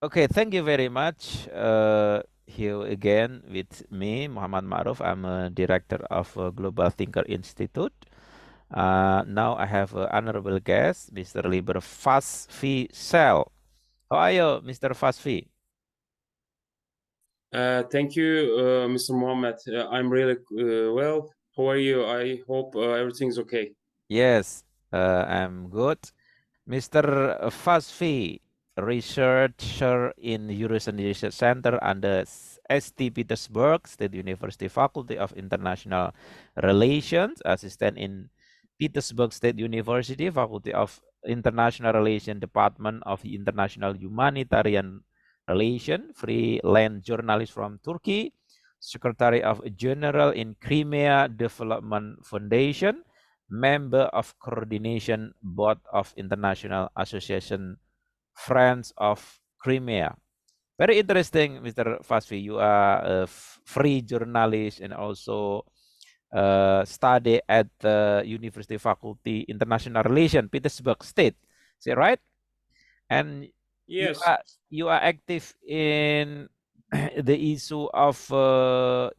Okay, thank you very much. Here again with me, Muhammad Maruf. I'm a director of Global Thinker Institute. Now I have an honorable guest, Mr. Ilber Vasfi Sel. How are you, Mr. Vasfi? Thank you, Mr. Mohammed. I'm really well. How are you? I hope everything's okay. Yes, I'm good. Mr. Vasfi, researcher in Eurasian Research Center under ST Petersburg State University Faculty of International Relations, assistant in Petersburg State University Faculty of International Relations Department of International Humanitarian Relation, freelance journalist from Turkey, Secretary of General in Crimea Development Foundation, member of coordination board of International Association Friends of Crimea. Very interesting, Mr. Vasfi. You are a free journalist and also study at the University Faculty International Relations, Petersburg State. Is that right? And you Yes. are you are active in the issue of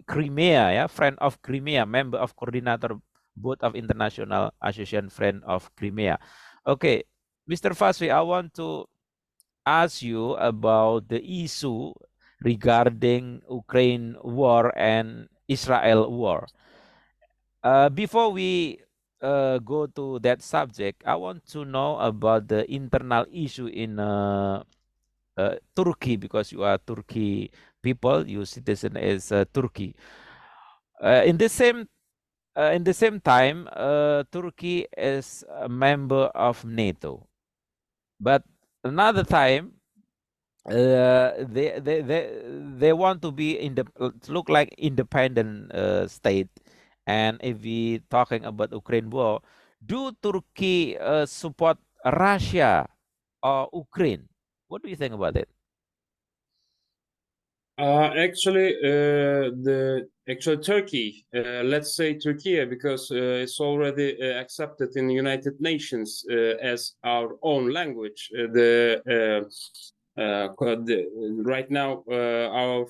Crimea, yeah, friend of Crimea, member of coordinator board of International Association Friend of Crimea. Okay, Mr. Faswi, I want to ask you about the issue regarding Ukraine war and Israel war. Before we go to that subject, I want to know about the internal issue in Turkey, because you are Turkey people, you citizen is Turkey. In the same time, Turkey is a member of NATO, but another time, they want to be in the look like independent state. And if we talking about Ukraine war, do Turkey support Russia or Ukraine? What do you think about it? Actually, Turkey, let's say Turkey, because it's already accepted in the United Nations as our own language. Right now, our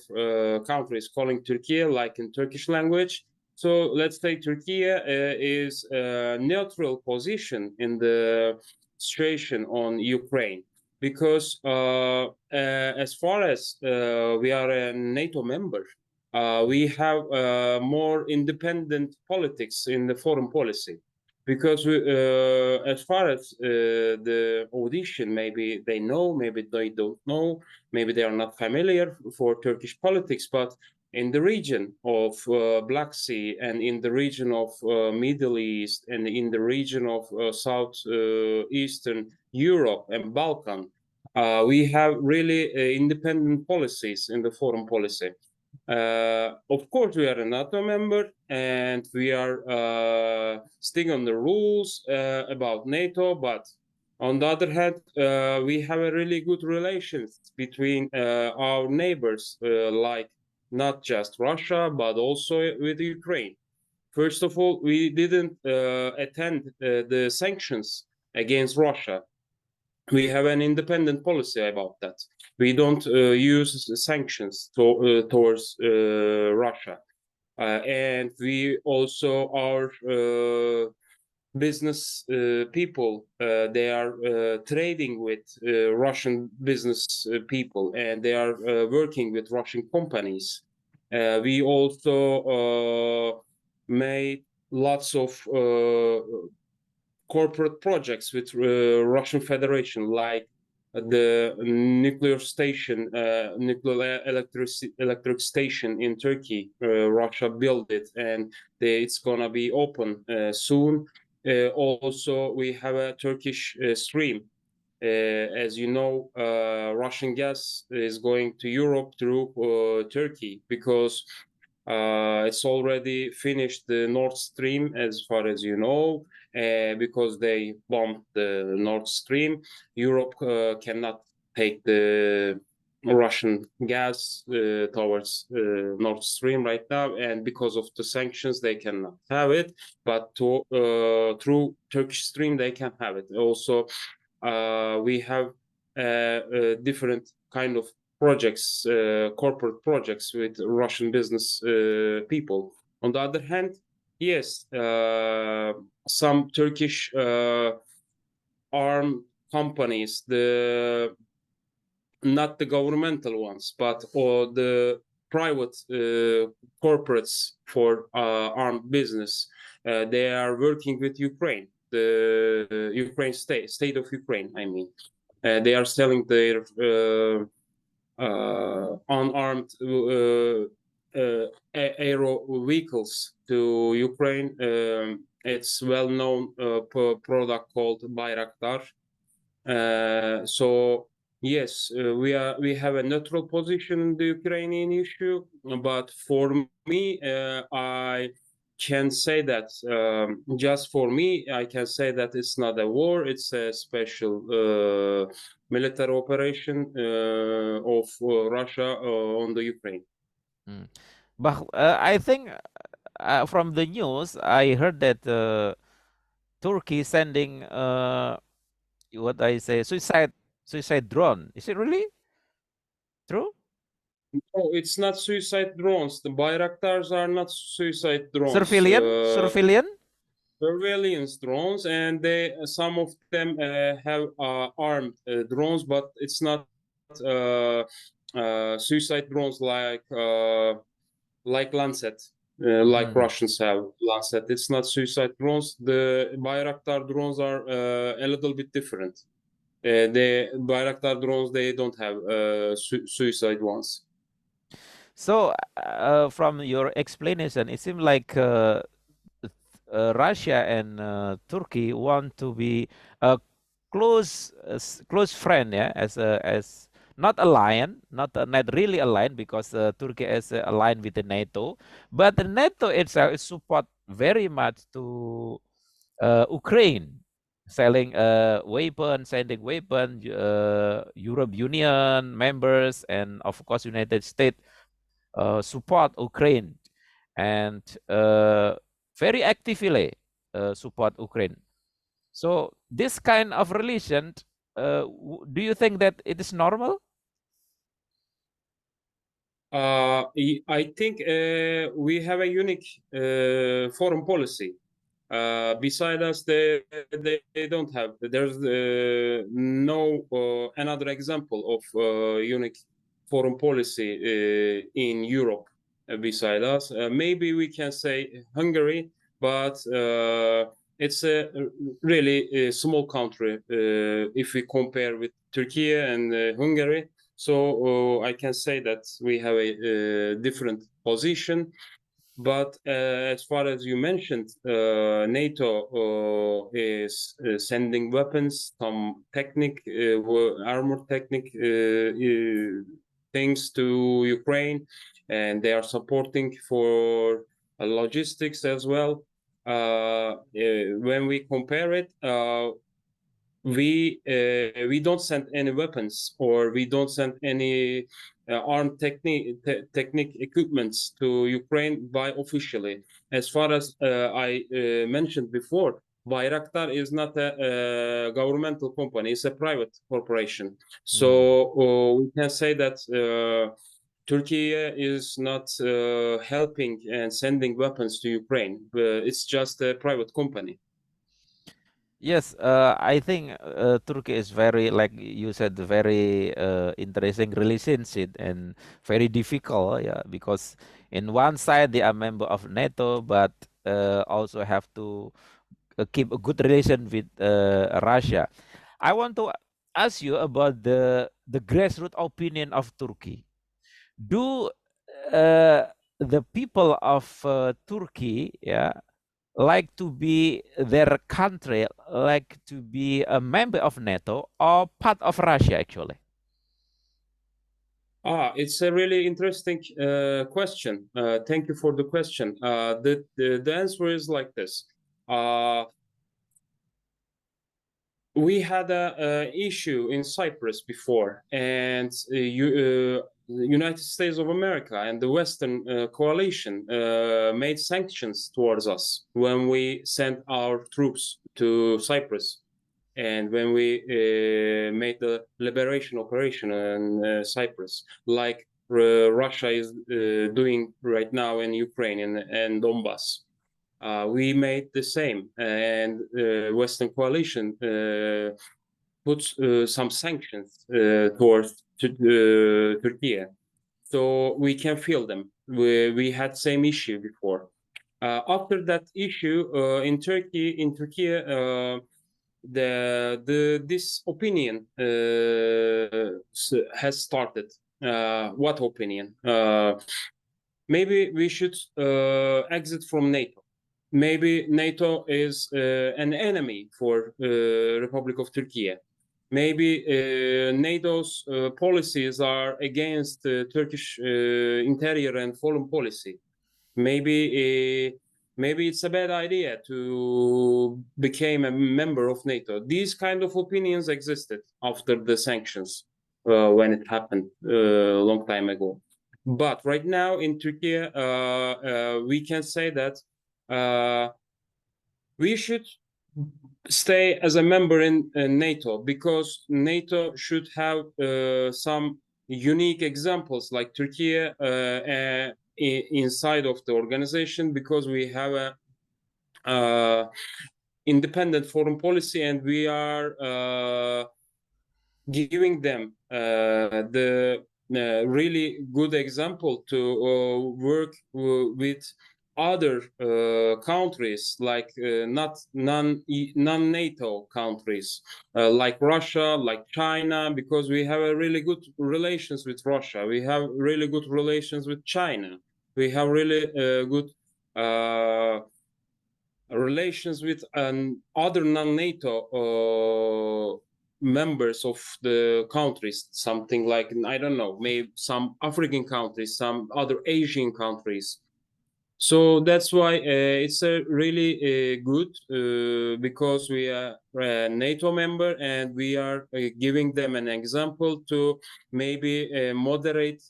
country is calling Turkey like in Turkish language. So let's say Turkey is a neutral position in the situation on Ukraine, because as far as we are a NATO member, we have more independent politics in the foreign policy. Because as far as the audition, maybe they know, maybe they don't know, maybe they are not familiar for Turkish politics, but in the region of Black Sea and in the region of Middle East and in the region of South Eastern Europe and Balkan, we have really independent policies in the foreign policy. Of course, we are a NATO member and we are sticking on the rules about NATO, but on the other hand, we have a really good relations between our neighbors, like not just Russia, but also with Ukraine. First of all, we didn't attend the sanctions against Russia. We have an independent policy about that. We don't use sanctions towards Russia. And we also our business people, they are trading with Russian business people, and they are working with Russian companies. We also made lots of corporate projects with Russian Federation, like the nuclear station, nuclear electric station in Turkey. Russia built it, and it's gonna be open soon. Also, we have a Turkish stream. As you know, Russian gas is going to Europe through Turkey, because it's already finished the Nord Stream, as far as you know, because they bombed the Nord Stream. Europe cannot take the Russian gas towards Nord Stream right now, and because of the sanctions, they cannot have it. But through Turkish Stream, they can have it. Also, we have different kind of projects, corporate projects with Russian business people. On the other hand, yes, some Turkish armed companies, not the governmental ones, but or the private corporates for armed business, they are working with Ukraine, the Ukraine state of Ukraine. I mean, they are selling their unarmed aero vehicles to Ukraine. It's well-known product called Bayraktar. So yes, we have a neutral position in the Ukrainian issue, but for me, I can say that just for me, I can say that it's not a war; it's a special military operation of Russia on the Ukraine. Mm. But I think from the news, I heard that Turkey sending what I say suicide drone. Is it really true? Oh, it's not suicide drones. The Bayraktars are not suicide drones. Surveillance? Surveillance drones, and some of them have armed drones, but it's not suicide drones like Lancet, like Russians have Lancet. It's not suicide drones. The Bayraktar drones are a little bit different. The Bayraktar drones, they don't have suicide ones. So from your explanation, it seems like Russia and Turkey want to be a close friend, yeah, as not alliance, not really aligned, because Turkey is aligned with the NATO, but the NATO itself is support very much to Ukraine, selling weapons, sending weapons, Europe Union members, and of course United States support Ukraine, and very actively support Ukraine. So this kind of relation, do you think that it is normal? I think we have a unique foreign policy. Beside us, they don't have. There's no another example of unique foreign policy in Europe beside us. Maybe we can say Hungary, but it's a really small country if we compare with Turkey and Hungary. So I can say that we have a different position. But as far as you mentioned, NATO is sending weapons, some armored technique things to Ukraine, and they are supporting for logistics as well. When we compare it, we don't send any weapons, or we don't send any armed technique equipments to Ukraine by officially. As far as I mentioned before, Bayraktar is not a governmental company; it's a private corporation. So we can say that Turkey is not helping and sending weapons to Ukraine. It's just a private company. Yes, I think Turkey is very, like you said, very interesting relationship and very difficult, yeah, because in one side they are member of NATO, but also have to keep a good relation with Russia. I want to ask you about the grassroots opinion of Turkey. Do the people of Turkey, yeah, like to be their country, like to be a member of NATO or part of Russia, actually? It's a really interesting question. Thank you for the question. The answer is like this. We had a issue in Cyprus before, and the United States of America and the Western coalition made sanctions towards us when we sent our troops to Cyprus. and when we made the liberation operation in Cyprus, like Russia is doing right now in Ukraine and Donbass. We made the same, and Western coalition put some sanctions towards Turkey, so we can feel them. We had same issue before. After that issue in Turkey, this opinion has started. What opinion? Maybe we should exit from NATO. Maybe NATO is an enemy for Republic of Turkey. Maybe NATO's policies are against Turkish interior and foreign policy. Maybe it's a bad idea to become a member of NATO. These kind of opinions existed after the sanctions when it happened a long time ago. But right now in Turkey, we can say that we should stay as a member in NATO, because NATO should have some unique examples like Turkey inside of the organization, because we have a independent foreign policy, and we are giving them the really good example to work with other countries, like not non-NATO countries, like Russia, like China, because we have a really good relations with Russia. We have really good relations with China. We have really good relations with other non-NATO members of the countries, something like, I don't know, maybe some African countries, some other Asian countries. So that's why it's a really good, because we are a NATO member, and we are giving them an example to maybe moderate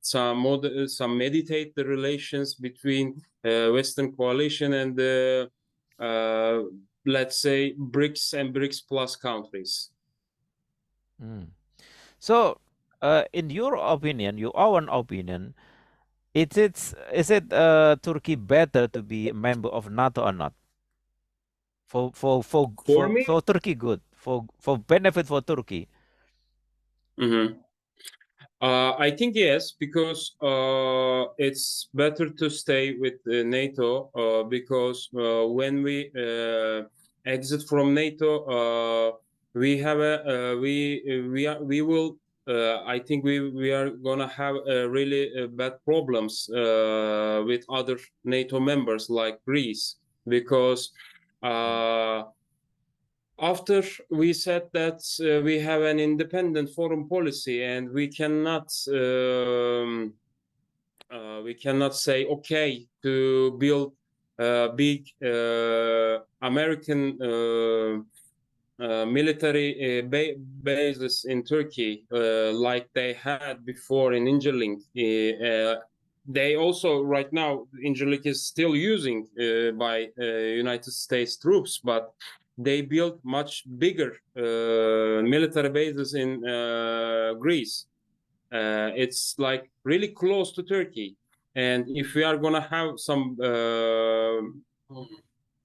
some meditate the relations between Western coalition and the let's say BRICS and BRICS plus countries. So, in your opinion, your own opinion, is it Turkey better to be a member of NATO or not? For me, For Turkey good, for benefit for Turkey. I think yes, because it's better to stay with NATO, because when we exit from NATO, we have a we will I think we are gonna have really bad problems with other NATO members like Greece, because after we said that we have an independent foreign policy, and we cannot say okay to build big American military bases in Turkey like they had before in Incirlik. They also right now Incirlik is still using by United States troops, but they built much bigger military bases in Greece. It's like really close to Turkey, and if we are gonna have some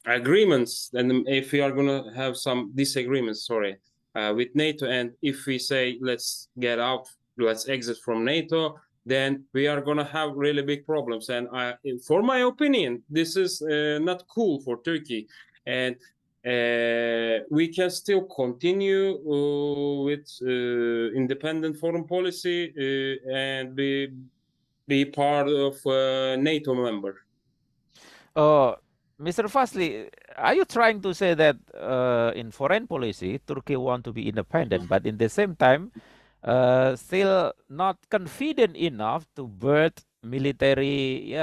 agreements, and if we are gonna have some disagreements, with NATO, and if we say let's get out, let's exit from NATO, then we are gonna have really big problems. And for my opinion, this is not cool for Turkey, and we can still continue with independent foreign policy and be part of NATO member. Mr. Fasli, are you trying to say that in foreign policy, Turkey want to be independent, but in the same time, still not confident enough to birth military,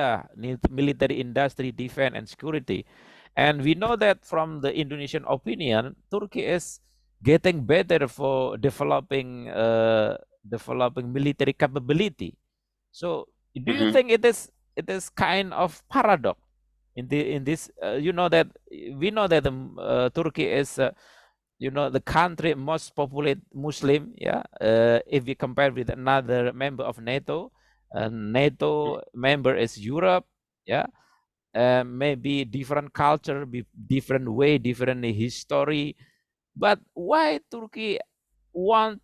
military industry, defense, and security? And we know that from the Indonesian opinion, Turkey is getting better for developing military capability. So, do you think it is kind of paradox in this, you know that we know that Turkey is the country most populated Muslim, yeah. If we compare with another member of NATO, NATO member is Europe, yeah. Maybe different culture, different way, different history, but why Turkey want,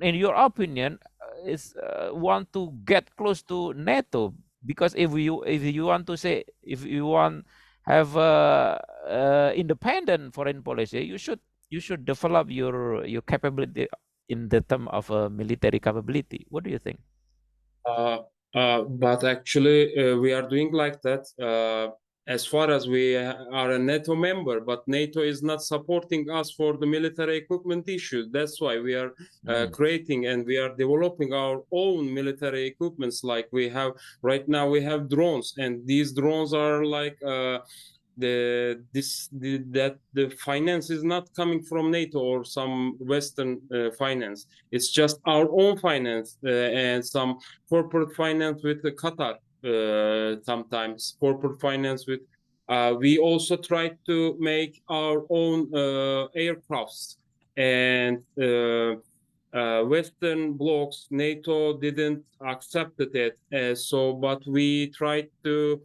in your opinion, is want to get close to NATO? Because if you want to say, if you want have independent foreign policy, you should develop your capability in the term of military capability. What do you think? But actually, we are doing like that as far as we are a NATO member, but NATO is not supporting us for the military equipment issue. That's why we are creating and we are developing our own military equipments. Like we have right now, we have drones, and these drones are like that the finance is not coming from NATO or some Western finance. It's just our own finance and some corporate finance with the Qatar. Sometimes corporate finance with. We also tried to make our own aircrafts, and Western blocs, NATO didn't accept it. So, but we tried to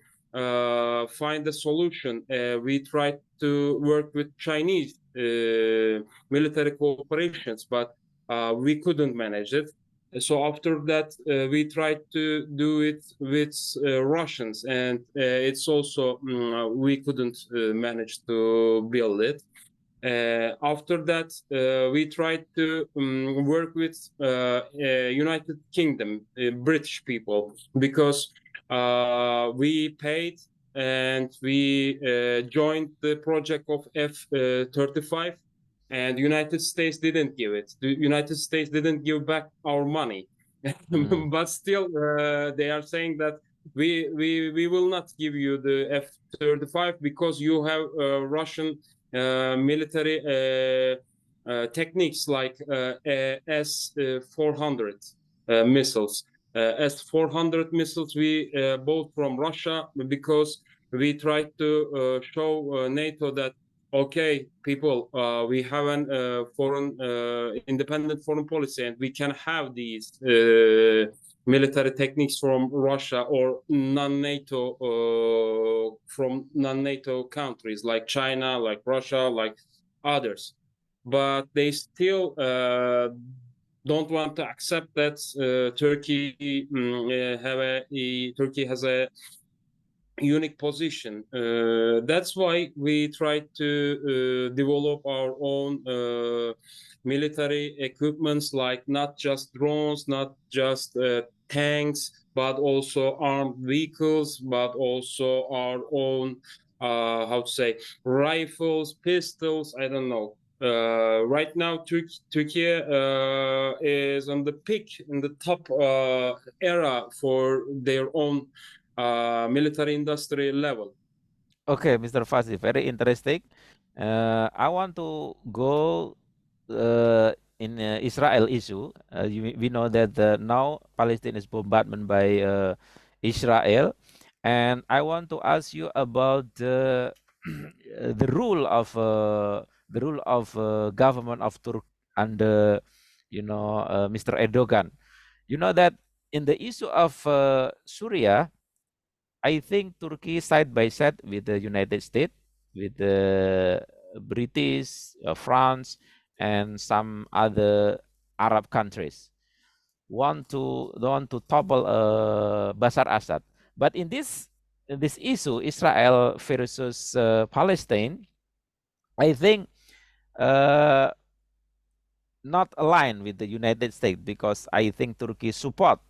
find a solution. We tried to work with Chinese military cooperations, but we couldn't manage it. So after that, we tried to do it with Russians, and it's also we couldn't manage to build it. After that, we tried to work with United Kingdom, British people, because we paid and we joined the project of F-35, and United States didn't give it. The United States didn't give back our money. But still, they are saying that we will not give you the F-35 because you have Russian military techniques like S-400 missiles. S-400 missiles we bought from Russia because we tried to show NATO that, okay, people, we have an foreign independent foreign policy, and we can have these military techniques from Russia or non-NATO from non-NATO countries like China, like Russia, like others. But they still don't want to accept that Turkey Turkey has a unique position. That's why we try to develop our own military equipments, like not just drones, not just tanks, but also armed vehicles, but also our own, how to say, rifles, pistols, I don't know. Right now, Turkey is on the peak, in the top era for their own military industry level. Okay, Mr. Fasi, very interesting. I want to go in Israel issue. We know that now Palestine is bombarded by Israel, and I want to ask you about the rule of government of Turkey under Mr. Erdogan. You know that in the issue of Syria, I think Turkey side by side with the United States, with the British, France, and some other Arab countries want to topple Bashar Assad. But in this issue, Israel versus Palestine, I think not aligned with the United States, because I think Turkey support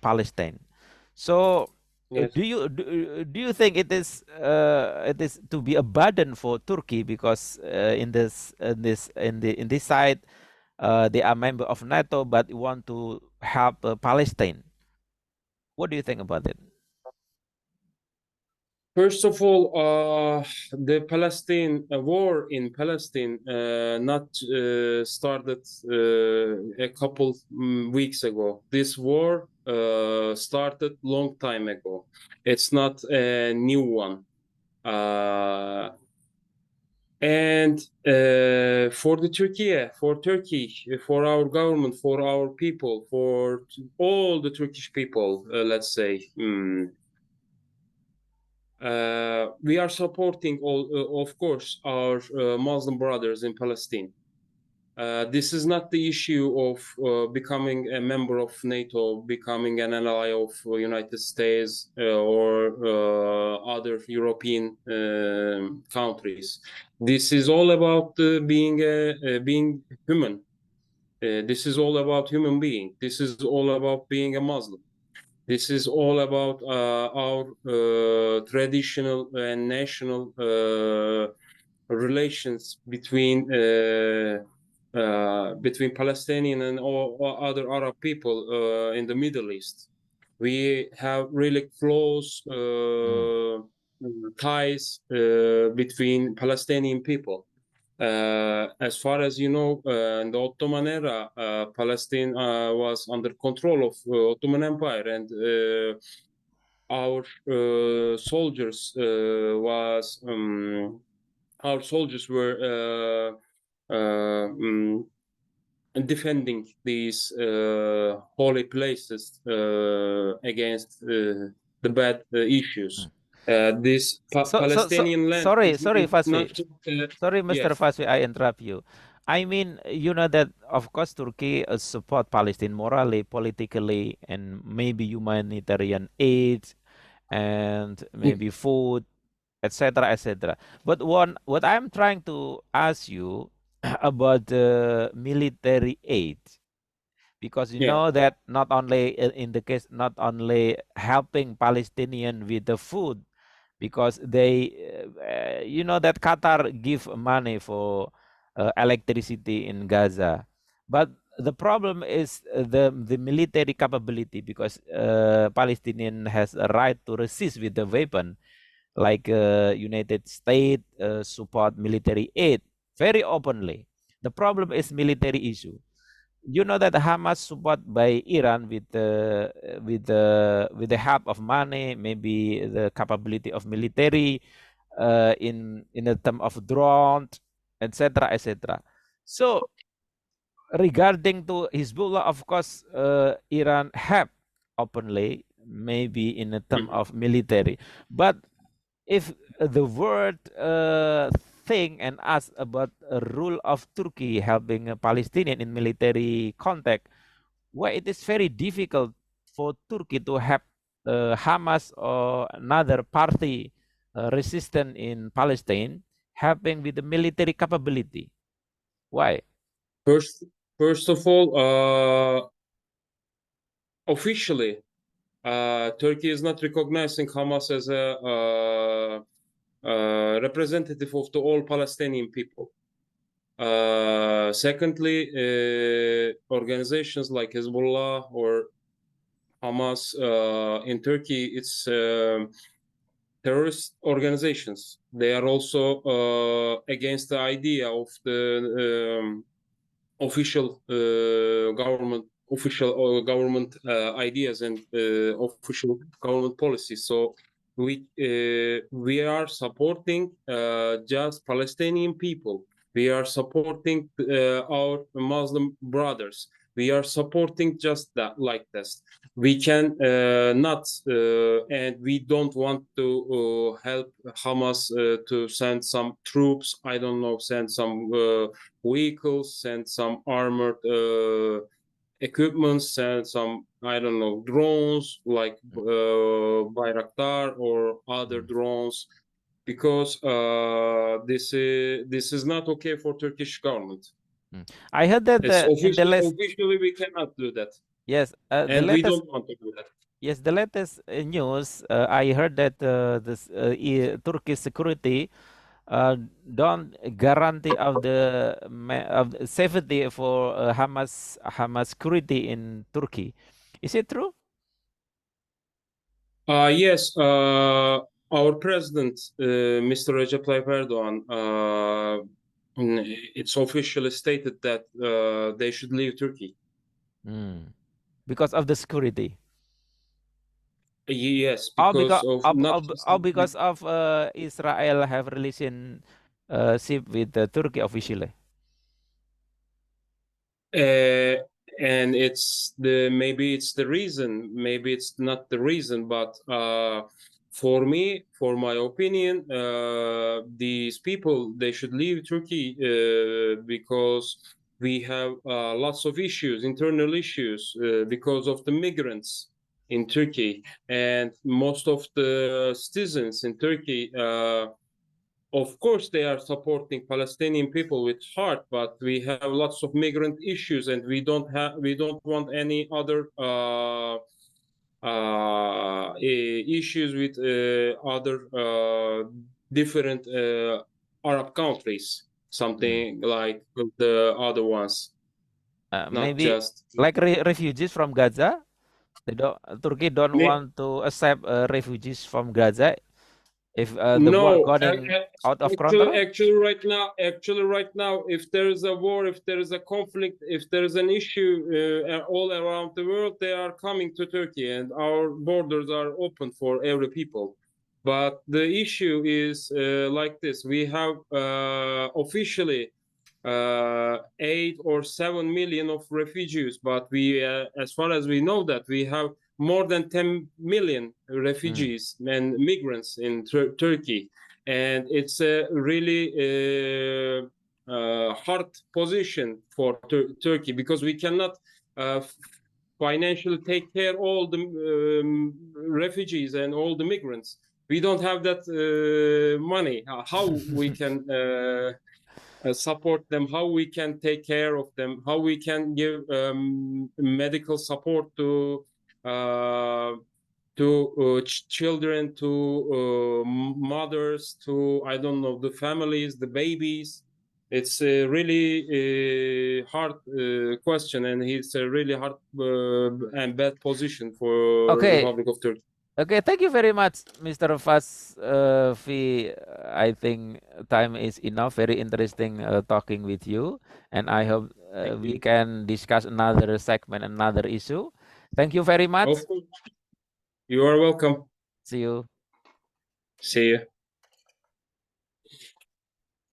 Palestine. So Yes. do you think it is to be a burden for Turkey, because in this side they are member of NATO but want to help Palestine? What do you think about it? First of all, the Palestine war in Palestine not started a couple weeks ago. This war started long time ago. It's not a new one. And for Turkey, for our government, for our people, for all the Turkish people, let's say, we are supporting all, of course, our Muslim brothers in Palestine. This is not the issue of becoming a member of NATO, becoming an ally of United States or other European countries. This is all about being human. This is all about human being. This is all about being a Muslim. This is all about our traditional and national relations between Palestinian and all other Arab people in the Middle East. We have really close ties between Palestinian people. As far as you know, in the Ottoman era, Palestine was under control of Ottoman Empire, and our soldiers were defending these holy places against the bad issues. This Palestinian land. Sorry, is Vasfi. not, Sorry, Mr. yes. Vasfi, I interrupt you. I mean, you know that, of course, Turkey support Palestine morally, politically, and maybe humanitarian aid, and maybe food, etc., etc. But what I'm trying to ask you about the military aid, because you know that not only in the case, not only helping Palestinian with the food, because they, you know that Qatar give money for electricity in Gaza, but the problem is the military capability, because Palestinian has a right to resist with the weapon, like United States support military aid very openly. The problem is military issue. You know that Hamas support by Iran with the help of money, maybe the capability of military in the term of drones, etc., etc. So regarding to Hezbollah, of course, Iran help openly, maybe in the term of military, but if the word thing and ask about a rule of Turkey helping a Palestinian in military contact, why it is very difficult for Turkey to help Hamas or another party resistant in Palestine helping with the military capability. Why? First of all, officially, Turkey is not recognizing Hamas as a representative of the all Palestinian people. Secondly, organizations like Hezbollah or Hamas in Turkey, it's terrorist organizations. They are also against the idea of the official government ideas and official government policies. So we are supporting just Palestinian people. We are supporting our Muslim brothers. We are supporting just that, like this. We can not, and we don't want to help Hamas to send some troops. I don't know, send some vehicles, send some armored equipment, send some, I don't know, drones like Bayraktar or other drones, because this is not okay for Turkish government. I heard that in the last, officially we cannot do that. yes, And we don't want to do that. Yes, the latest news, I heard that this Turkish security don't guarantee of the safety for Hamas security in Turkey. Is it true? Yes, our president, Mr. Recep Tayyip Erdogan, it's officially stated that they should leave Turkey. Because of the security. Yes, All because because of not just all because of Israel have relationship with Turkey officially. And it's maybe it's the reason, maybe it's not the reason, but for me, for my opinion, these people, they should leave Turkey because we have lots of issues, internal issues, because of the migrants in Turkey, and most of the citizens in Turkey, of course, they are supporting Palestinian people with heart, but we have lots of migrant issues, and we don't want any other issues with other different Arab countries, something like the other ones, not Maybe just like refugees from Gaza. Turkey don't want to accept refugees from Gaza if the war No, going out of control. actually, right now, if there is a war, if there is a conflict, if there is an issue all around the world, they are coming to Turkey, and our borders are open for every people. But the issue is like this: we have officially 8 or 7 million of refugees, but we, as far as we know, that we have more than 10 million refugees and migrants in Turkey, and it's a really hard position for Turkey, because we cannot financially take care all the refugees and all the migrants. We don't have that money. How we can support them, how we can take care of them, how we can give medical support to children, to mothers, to, I don't know, the families, the babies. It's a really hard question, and it's a really hard and bad position for Okay. Republic of Turkey. Okay, thank you very much, Mr. Vasfi. I think time is enough. Very interesting talking with you, and I hope we can discuss another segment, another issue. Thank you very much. Of course. You are welcome. See you. See you.